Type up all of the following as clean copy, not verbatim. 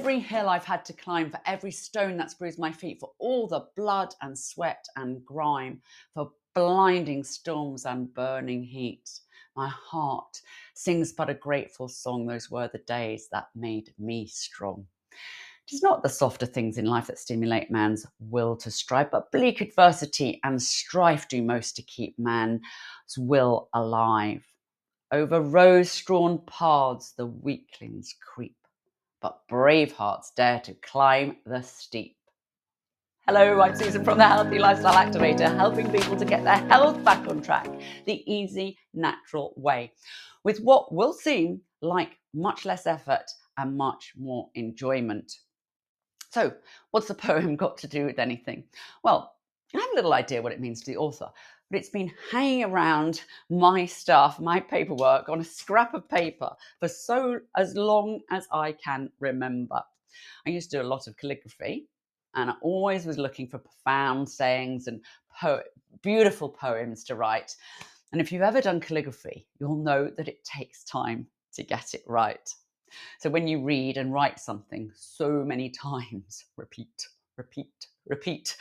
every hill I've had to climb, for every stone that's bruised my feet, for all the blood and sweat and grime, for blinding storms and burning heat. My heart sings but a grateful song. Those were the days that made me strong. It is not the softer things in life that stimulate man's will to strive, but bleak adversity and strife do most to keep man's will alive. Over rose-strewn paths the weaklings creep, but brave hearts dare to climb the steep. Hello, I'm Susan from the Healthy Lifestyle Activator, helping people to get their health back on track the easy, natural way, with what will seem like much less effort and much more enjoyment. So, what's the poem got to do with anything? Well, I have a little idea what it means to the author, but it's been hanging around my stuff, my paperwork, on a scrap of paper for as long as I can remember. I used to do a lot of calligraphy, and I always was looking for profound sayings and beautiful poems to write. And if you've ever done calligraphy, you'll know that it takes time to get it right. So when you read and write something so many times, repeat, repeat, repeat,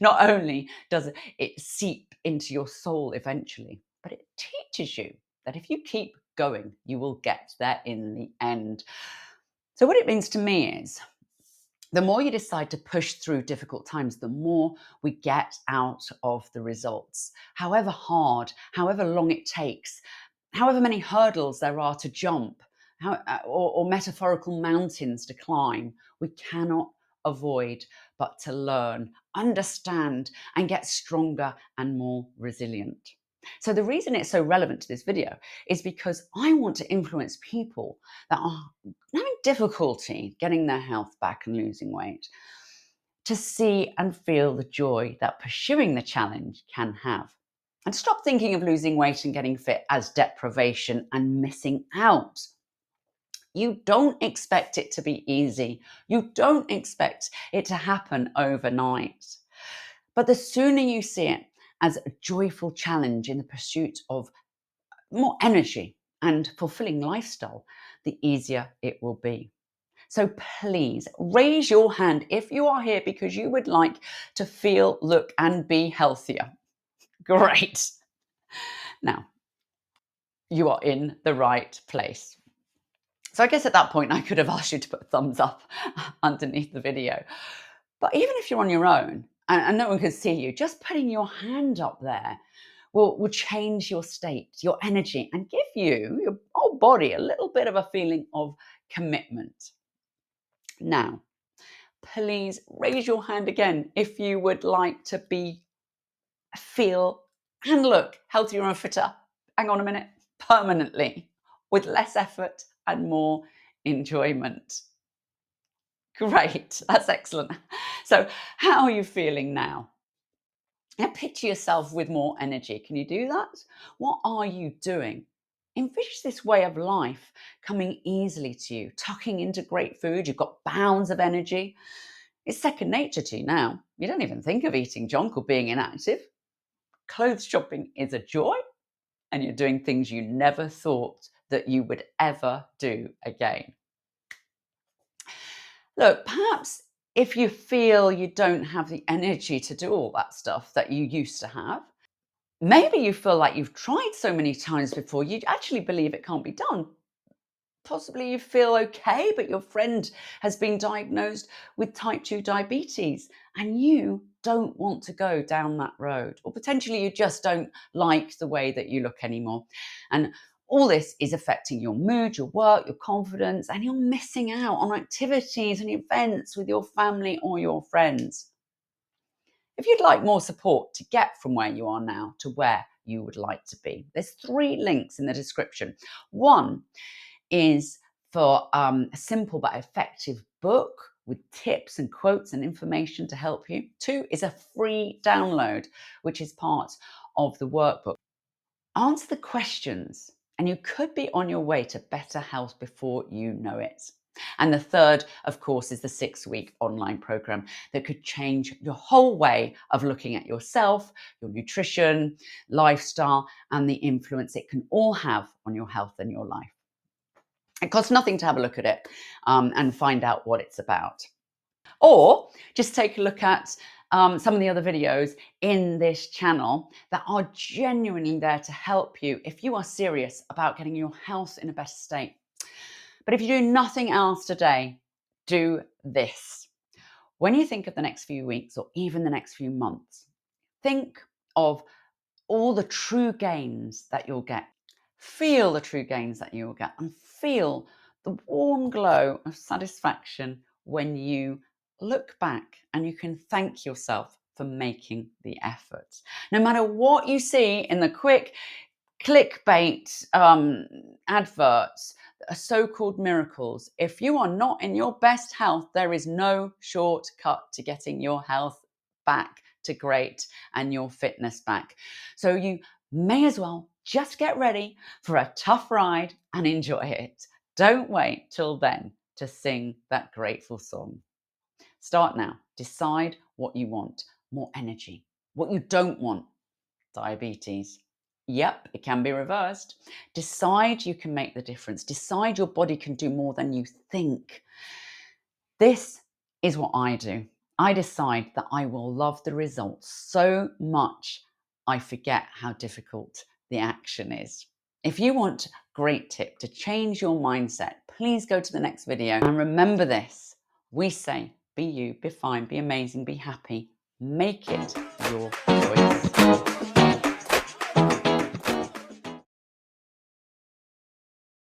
not only does it seep into your soul eventually, but it teaches you that if you keep going, you will get there in the end. So what it means to me is, the more you decide to push through difficult times, the more we get out of the results. However hard, however long it takes, however many hurdles there are to jump, or metaphorical mountains to climb, we cannot avoid but to learn, understand, and get stronger and more resilient. So the reason it's so relevant to this video is because I want to influence people that are having difficulty getting their health back and losing weight to see and feel the joy that pursuing the challenge can have. And stop thinking of losing weight and getting fit as deprivation and missing out. You don't expect it to be easy. You don't expect it to happen overnight. But the sooner you see it as a joyful challenge in the pursuit of more energy and fulfilling lifestyle, the easier it will be. So please raise your hand if you are here because you would like to feel, look, and be healthier. Great. Now, you are in the right place. So I guess at that point, I could have asked you to put a thumbs up underneath the video. But even if you're on your own and no one can see you, just putting your hand up there will change your state, your energy, and give you, your whole body, a little bit of a feeling of commitment. Now, please raise your hand again if you would like to feel, and look healthier and fitter. Hang on a minute, permanently, with less effort and more enjoyment. Great, that's excellent. So, how are you feeling now? Now, picture yourself with more energy. Can you do that? What are you doing? Envisage this way of life coming easily to you, tucking into great food. You've got bounds of energy. It's second nature to you now. You don't even think of eating junk or being inactive. Clothes shopping is a joy, and you're doing things you never thought that you would ever do again. Look, perhaps if you feel you don't have the energy to do all that stuff that you used to have, maybe you feel like you've tried so many times before, you actually believe it can't be done. Possibly you feel okay, but your friend has been diagnosed with type 2 diabetes and you don't want to go down that road. Or potentially you just don't like the way that you look anymore. And all this is affecting your mood, your work, your confidence, and you're missing out on activities and events with your family or your friends. If you'd like more support to get from where you are now to where you would like to be, there's 3 links in the description. One is for a simple but effective book with tips and quotes and information to help you. 2 is a free download, which is part of the workbook. Answer the questions, and you could be on your way to better health before you know it. And the 3rd, of course, is the 6-week online program that could change your whole way of looking at yourself, your nutrition, lifestyle, and the influence it can all have on your health and your life. It costs nothing to have a look at it and find out what it's about. Or just take a look at some of the other videos in this channel that are genuinely there to help you if you are serious about getting your health in a better state. But if you do nothing else today, do this. When you think of the next few weeks or even the next few months, think of all the true gains that you'll get. Feel the true gains that you'll get and feel the warm glow of satisfaction when you look back and you can thank yourself for making the effort. No matter what you see in the quick clickbait adverts, so-called miracles, if you are not in your best health, there is no shortcut to getting your health back to great and your fitness back. So you may as well just get ready for a tough ride and enjoy it. Don't wait till then to sing that grateful song. Start now. Decide what you want. More energy. What you don't want. Diabetes. Yep, it can be reversed. Decide you can make the difference. Decide your body can do more than you think. This is what I do. I decide that I will love the results so much I forget how difficult the action is. If you want a great tip to change your mindset, please go to the next video and remember this. We say, be you, be fine, be amazing, be happy. Make it your choice.